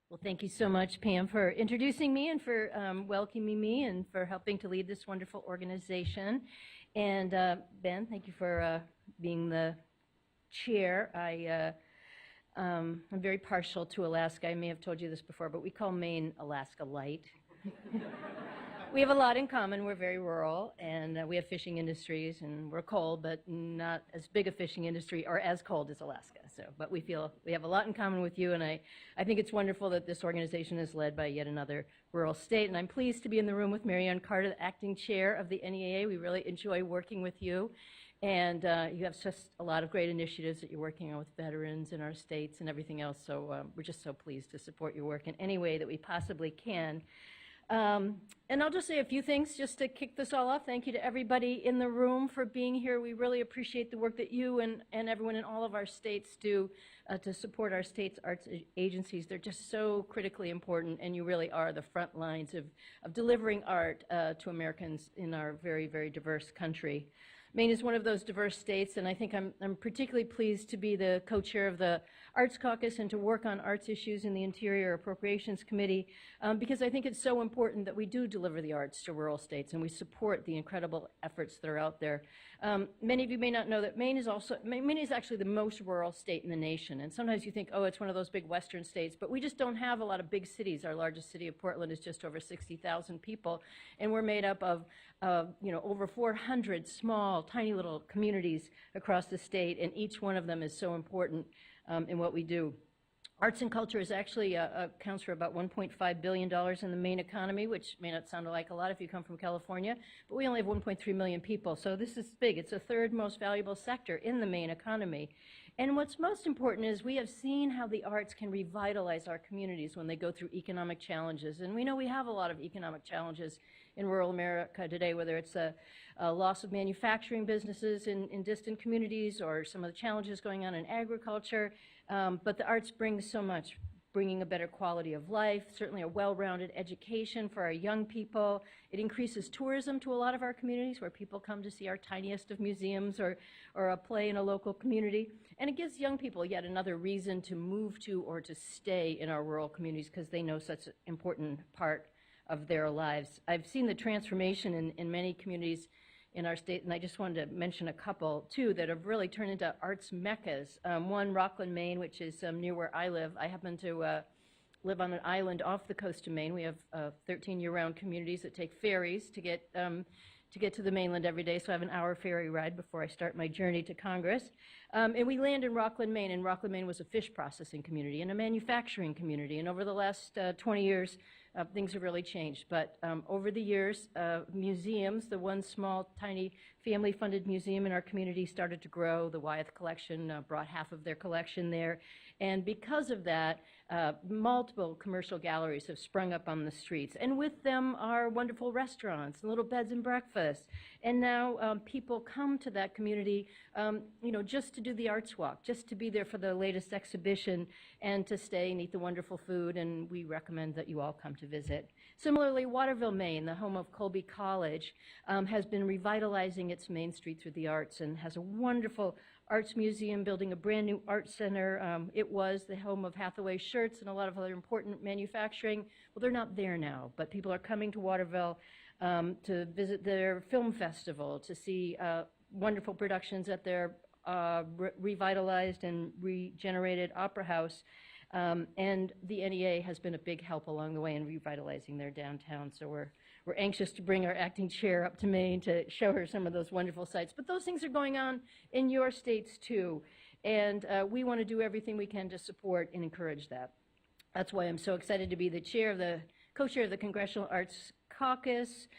Well, thank you so much, Pam, for introducing me and for welcoming me and for helping to lead this wonderful organization. And Ben, thank you for being the chair. I'm very partial to Alaska. I may have told you this before, but we call Maine Alaska Light. We have a lot in common. We're very rural, and we have fishing industries, and we're cold, but not as big a fishing industry or as cold as Alaska. But we feel we have a lot in common with you, and I think it's wonderful that this organization is led by yet another rural state. And I'm pleased to be in the room with Marianne Carter, the acting chair of the NEAA. We really enjoy working with you, and you have just a lot of great initiatives that you're working on with veterans in our states and everything else. So we're just so pleased to support your work in any way that we possibly can. And I'll just say a few things just to kick this all off. Thank you to everybody in the room for being here. We really appreciate the work that you and everyone in all of our states do to support our states' arts agencies. They're just so critically important, and you really are the front lines of delivering art to Americans in our very, very diverse country. Maine is one of those diverse states, and I think I'm particularly pleased to be the co-chair of the Arts Caucus and to work on arts issues in the Interior Appropriations Committee because I think it's so important that we do deliver the arts to rural states and we support the incredible efforts that are out there. Many of you may not know that Maine is actually the most rural state in the nation, and sometimes you think, oh, it's one of those big western states, but we just don't have a lot of big cities. Our largest city of Portland is just over 60,000 people, and we're made up of over 400 small, tiny little communities across the state, and each one of them is so important in what we do. Arts and culture is actually accounts for about $1.5 billion in the Maine economy, which may not sound like a lot if you come from California, but we only have 1.3 million people, so this is big. It's the third most valuable sector in the Maine economy. And what's most important is we have seen how the arts can revitalize our communities when they go through economic challenges. And we know we have a lot of economic challenges in rural America today, whether it's a loss of manufacturing businesses in distant communities or some of the challenges going on in agriculture. But the arts bring so much, bringing a better quality of life, certainly a well-rounded education for our young people. It increases tourism to a lot of our communities where people come to see our tiniest of museums or a play in a local community. And it gives young people yet another reason to move to or to stay in our rural communities because they know such an important part of their lives. I've seen the transformation in many communities in our state, and I just wanted to mention a couple, too, that have really turned into arts meccas. One, Rockland, Maine, which is near where I live. I happen to live on an island off the coast of Maine. We have 13 year-round communities that take ferries to get to the mainland every day, so I have an hour ferry ride before I start my journey to Congress. And we land in Rockland, Maine, and Rockland, Maine was a fish processing community and a manufacturing community, and over the last 20 years, things have really changed. But over the years, museums, the one small, tiny, family-funded museum in our community started to grow. The Wyeth Collection brought half of their collection there. And because of that, multiple commercial galleries have sprung up on the streets. And with them are wonderful restaurants and little beds and breakfasts. And now people come to that community, just to do the arts walk, just to be there for the latest exhibition and to stay and eat the wonderful food. And we recommend that you all come to visit. Similarly, Waterville, Maine, the home of Colby College, has been revitalizing its Main Street through the arts and has a wonderful arts museum, building a brand new art center. It was the home of Hathaway Shirts and a lot of other important manufacturing. Well, they're not there now, but people are coming to Waterville to visit their film festival, to see wonderful productions at their revitalized and regenerated opera house. And the NEA has been a big help along the way in revitalizing their downtown. So we're anxious to bring our acting chair up to Maine to show her some of those wonderful sites. But those things are going on in your states too. And we want to do everything we can to support and encourage that. That's why I'm so excited to be the co-chair of the Congressional Arts Caucus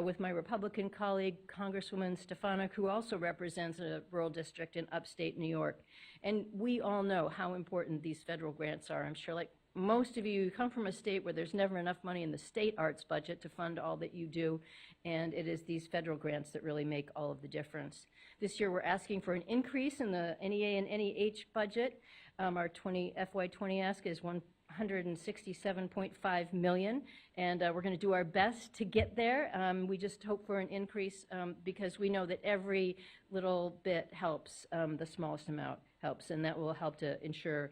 with my Republican colleague, Congresswoman Stefanik, who also represents a rural district in upstate New York. And we all know how important these federal grants are. I'm sure like most of you come from a state where there's never enough money in the state arts budget to fund all that you do, and it is these federal grants that really make all of the difference. This year we're asking for an increase in the NEA and NEH budget. Our FY20 ask is $167.5 million, and we're going to do our best to get there. We just hope for an increase because we know that every little bit helps, the smallest amount helps, and that will help to ensure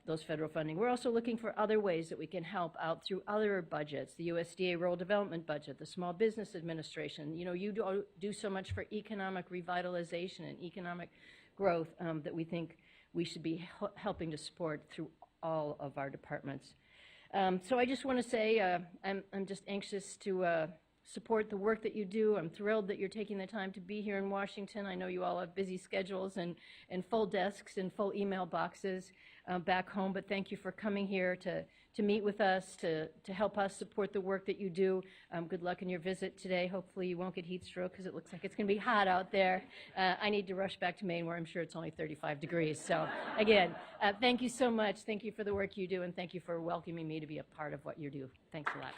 those federal funding. We're also looking for other ways that we can help out through other budgets, the USDA Rural Development Budget, the Small Business Administration. You know, you do so much for economic revitalization and economic growth that we think we should be helping to support through all of our departments. So I just want to say I'm just anxious to support the work that you do. I'm thrilled that you're taking the time to be here in Washington. I know you all have busy schedules and full desks and full email boxes back home, but thank you for coming here to meet with us, to help us support the work that you do. Good luck in your visit today. Hopefully you won't get heat stroke because it looks like it's going to be hot out there. I need to rush back to Maine where I'm sure it's only 35 degrees. So again, thank you so much. Thank you for the work you do, and thank you for welcoming me to be a part of what you do. Thanks a lot.